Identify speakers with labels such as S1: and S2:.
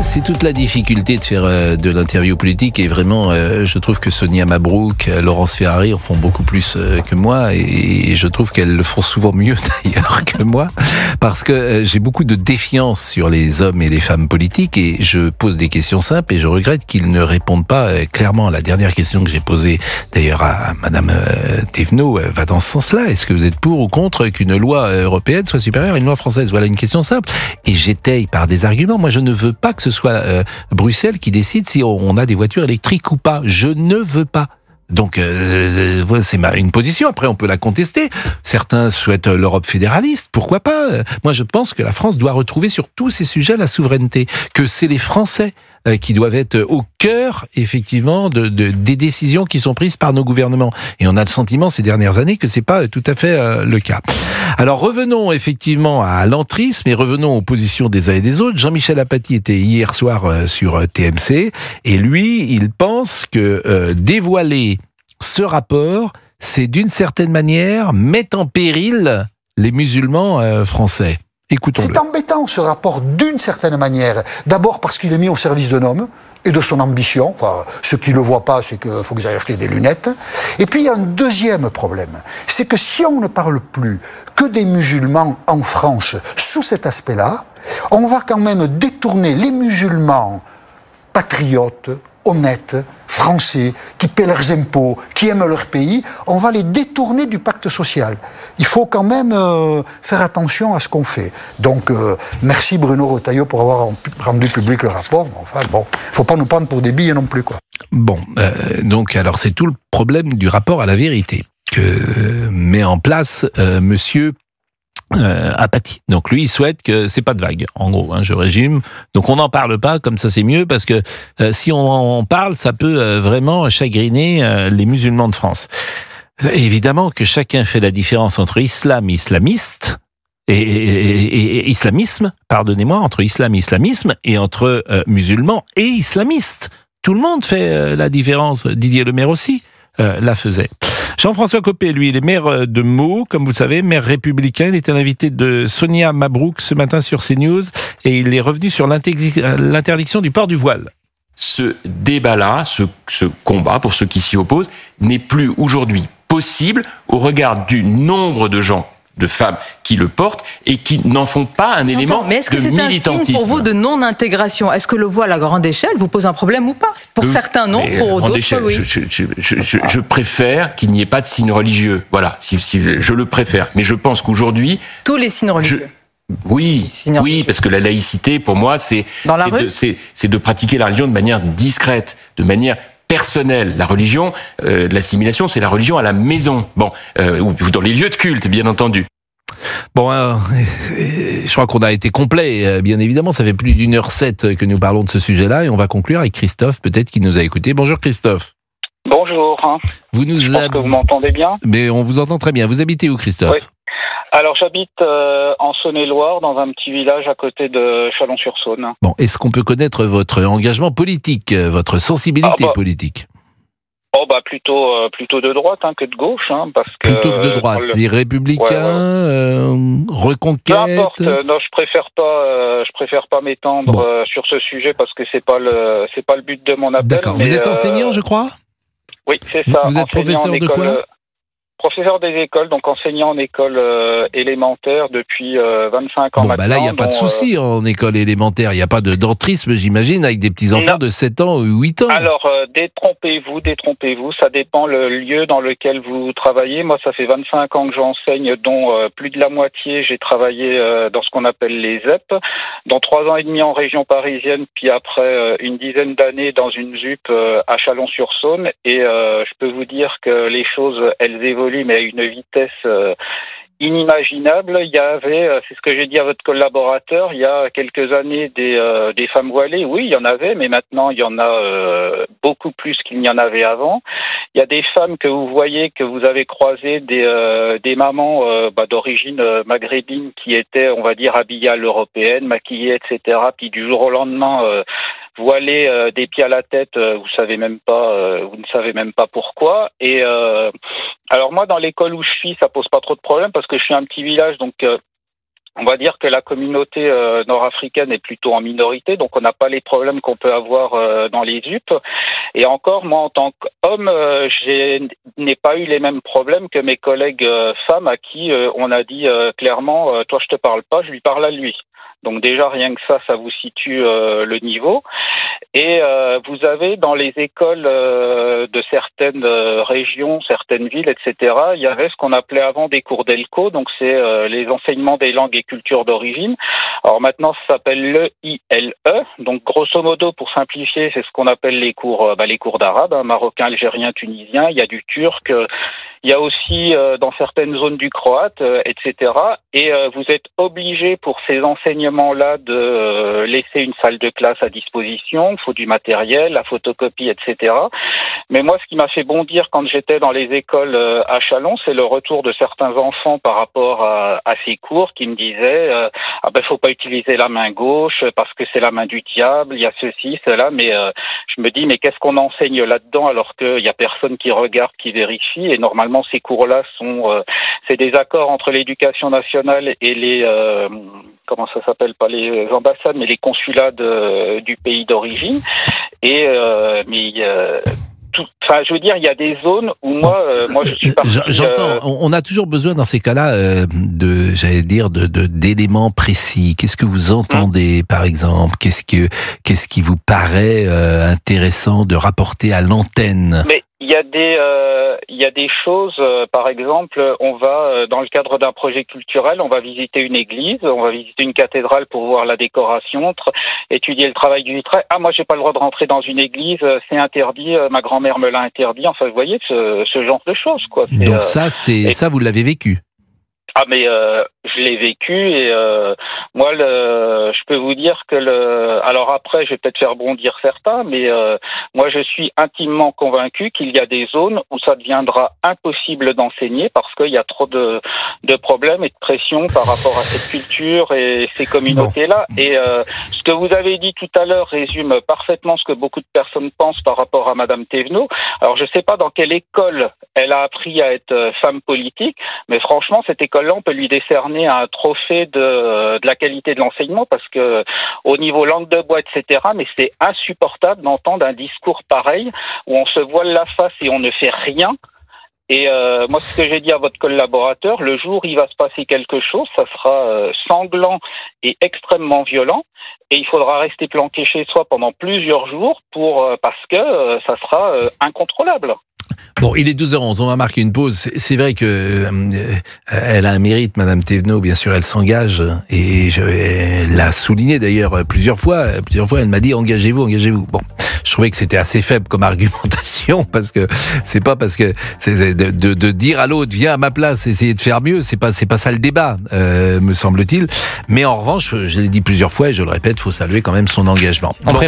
S1: C'est toute la difficulté de faire de l'interview politique, et vraiment je trouve que Sonia Mabrouk, Laurence Ferrari en font beaucoup plus que moi, et je trouve qu'elles le font souvent mieux d'ailleurs que moi, parce que j'ai beaucoup de défiance sur les hommes et les femmes politiques, et je pose des questions simples et je regrette qu'ils ne répondent pas clairement. La dernière question que j'ai posée d'ailleurs à Madame Thévenot va dans ce sens-là. Est-ce que vous êtes pour ou contre qu'une loi européenne soit supérieure à une loi française? Voilà une question simple, et j'étaye par des arguments. Moi je ne veux pas que ce soit Bruxelles qui décide si on a des voitures électriques ou pas. Je ne veux pas. Donc c'est une position. Après on peut la contester. Certains souhaitent l'Europe fédéraliste. Pourquoi pas? Moi je pense que la France doit retrouver sur tous ces sujets la souveraineté. Que c'est les Français qui doivent être au cœur, effectivement, des décisions qui sont prises par nos gouvernements. Et on a le sentiment ces dernières années que c'est pas tout à fait le cas. Alors revenons effectivement à l'entrisme et revenons aux positions des uns et des autres. Jean-Michel Apathy était hier soir sur TMC, et lui, il pense que dévoiler ce rapport, c'est d'une certaine manière mettre en péril les musulmans français. Écoutons-le.
S2: C'est embêtant ce rapport d'une certaine manière. D'abord parce qu'il est mis au service d'un homme et de son ambition. Enfin, ceux qui ne le voient pas, c'est qu'il faut qu'ils aillent acheter des lunettes. Et puis il y a un deuxième problème. C'est que si on ne parle plus que des musulmans en France sous cet aspect-là, on va quand même détourner les musulmans patriotes, honnêtes, français, qui paient leurs impôts, qui aiment leur pays, on va les détourner du pacte social. Il faut quand même faire attention à ce qu'on fait. Donc, merci Bruno Retailleau pour avoir rendu public le rapport. Enfin, bon, faut pas nous prendre pour des billes non plus, quoi.
S1: Bon, donc, alors, c'est tout le problème du rapport à la vérité que met en place monsieur Apathy. Donc lui, il souhaite que c'est pas de vague. En gros, je résume. Donc on n'en parle pas, comme ça c'est mieux, parce que si on en parle, ça peut vraiment chagriner les musulmans de France. Évidemment que chacun fait la différence entre islam et islamiste, et islamisme, pardonnez-moi, entre islam et islamisme, et entre musulmans et islamistes. Tout le monde fait la différence. Didier Lemaire aussi la faisait. Jean-François Copé, lui, il est maire de Meaux, comme vous le savez, maire républicain. Il était l'invité de Sonia Mabrouk ce matin sur CNews, et il est revenu sur l'interdiction du port du voile.
S3: Ce débat-là, ce combat, pour ceux qui s'y opposent, n'est plus aujourd'hui possible au regard du nombre de gens, de femmes qui le portent et qui n'en font pas un élément de militantisme.
S4: Mais est-ce que c'est un signe pour vous de non-intégration? Est-ce que le voile à grande échelle vous pose un problème ou pas? Pour certains non, pour d'autres oui.
S3: Je préfère qu'il n'y ait pas de signe religieux. Voilà, si je le préfère. Mais je pense qu'aujourd'hui...
S4: Tous les signes religieux.
S3: Oui, parce que la laïcité, pour moi, c'est de pratiquer la religion de manière discrète, de manière personnelle. La religion, l'assimilation, c'est la religion à la maison. Bon, ou dans les lieux de culte, bien entendu.
S1: Bon, je crois qu'on a été complet, bien évidemment. Ça fait plus d'1h07 que nous parlons de ce sujet-là, et on va conclure avec Christophe, peut-être, qui nous a écoutés. Bonjour Christophe.
S5: Bonjour. Je pense que vous m'entendez bien.
S1: Mais on vous entend très bien. Vous habitez où, Christophe?
S5: Oui. Alors j'habite en Saône-et-Loire, dans un petit village à côté de Chalon-sur-Saône.
S1: Bon, est-ce qu'on peut connaître votre engagement politique, votre sensibilité politique?
S5: Plutôt de droite que de gauche, parce que
S1: plutôt que de droite, les Républicains, Reconquête.
S5: Peu importe. Non, je préfère pas m'étendre sur ce sujet parce que c'est pas le but de mon appel.
S1: D'accord. Vous êtes enseignant, je crois.
S5: Oui, c'est ça.
S1: Vous êtes professeur de quoi?
S5: Professeur des écoles, donc enseignant en école élémentaire depuis 25 ans maintenant.
S1: Là, il n'y a pas de souci en école élémentaire. Il n'y a pas d'entrisme, j'imagine, avec des petits-enfants de 7 ans ou 8 ans.
S5: Alors, détrompez-vous. Ça dépend le lieu dans lequel vous travaillez. Moi, ça fait 25 ans que j'enseigne, dont plus de la moitié, j'ai travaillé dans ce qu'on appelle les ZEP, dont 3 ans et demi en région parisienne, puis après une dizaine d'années dans une ZUP à Chalon-sur-Saône. Et je peux vous dire que les choses, elles évoluent, mais à une vitesse inimaginable. Il y avait, c'est ce que j'ai dit à votre collaborateur, il y a quelques années des femmes voilées. Oui, il y en avait, mais maintenant il y en a beaucoup plus qu'il n'y en avait avant. Il y a des femmes que vous voyez, que vous avez croisées, des mamans d'origine maghrébine qui étaient, on va dire, habillées à l'européenne, maquillées, etc. Puis du jour au lendemain voilées des pieds à la tête, vous ne savez même pas pourquoi. Et alors moi, dans l'école où je suis, ça pose pas trop de problème parce que je suis un petit village, donc On va dire que la communauté nord-africaine est plutôt en minorité, donc on n'a pas les problèmes qu'on peut avoir dans les UP. Et encore, moi, en tant qu'homme, je n'ai pas eu les mêmes problèmes que mes collègues femmes à qui on a dit clairement, toi je te parle pas, je lui parle à lui. Donc déjà, rien que ça vous situe le niveau. Et vous avez dans les écoles de certaines régions, certaines villes, etc., il y avait ce qu'on appelait avant des cours d'ELCO, donc c'est les enseignements des langues et cultures d'origine. Alors maintenant, ça s'appelle l'EILE. Donc grosso modo, pour simplifier, c'est ce qu'on appelle les cours d'arabe, marocain, algérien, tunisien. Il y a du turc. Il y a aussi dans certaines zones du croate, etc. Et vous êtes obligé pour ces enseignements-là de laisser une salle de classe à disposition. Il faut du matériel, la photocopie, etc. Mais moi, ce qui m'a fait bondir quand j'étais dans les écoles à Châlons, c'est le retour de certains enfants par rapport à ces cours qui me disaient faut pas utiliser la main gauche parce que c'est la main du diable, il y a ceci, cela. Mais je me dis, mais qu'est-ce qu'on enseigne là-dedans alors qu'il y a personne qui regarde, qui vérifie? Et normalement, ces cours-là sont c'est des accords entre l'éducation nationale et les comment ça s'appelle, pas les ambassades, mais les consulats du pays d'origine. Et enfin, je veux dire, il y a des zones où moi je suis parti.
S1: J'entends. On a toujours besoin dans ces cas-là d'éléments précis. Qu'est-ce que vous entendez, par exemple? Qu'est-ce qui vous paraît intéressant de rapporter à l'antenne?
S5: Mais il y a des choses, par exemple, on va, dans le cadre d'un projet culturel, on va visiter une église, on va visiter une cathédrale pour voir la décoration, étudier le travail du vitrail. Ah, moi, j'ai pas le droit de rentrer dans une église, c'est interdit, ma grand-mère me l'a interdit. Enfin, vous voyez, ce genre de choses, quoi.
S1: Donc ça, vous l'avez vécu?
S5: Ah, mais je l'ai vécu et moi, je peux vous dire que alors après, je vais peut-être faire bondir certains, mais moi, je suis intimement convaincu qu'il y a des zones où ça deviendra impossible d'enseigner parce qu'il y a trop de problèmes et de pression par rapport à cette culture et ces communautés-là. Bon. Et ce que vous avez dit tout à l'heure résume parfaitement ce que beaucoup de personnes pensent par rapport à Madame Thévenot. Alors, je sais pas dans quelle école elle a appris à être femme politique, mais franchement, cette école-là, on peut lui décerner un trophée de la qualité de l'enseignement parce que au niveau langue de bois, etc., mais c'est insupportable d'entendre un discours pareil où on se voile la face et on ne fait rien. Et moi, ce que j'ai dit à votre collaborateur, le jour où il va se passer quelque chose, ça sera sanglant et extrêmement violent. Et il faudra rester planqué chez soi pendant plusieurs jours parce que ça sera incontrôlable.
S1: Bon, il est 12h11, on va marquer une pause. C'est vrai que elle a un mérite, Madame Thévenot, bien sûr, elle s'engage et elle l'a souligné d'ailleurs plusieurs fois, elle m'a dit engagez-vous. Bon, je trouvais que c'était assez faible comme argumentation parce que c'est pas parce que c'est de dire à l'autre viens à ma place, essayer de faire mieux, c'est pas ça le débat, me semble-t-il. Mais en revanche, je l'ai dit plusieurs fois et je le répète, faut saluer quand même son engagement. Bon.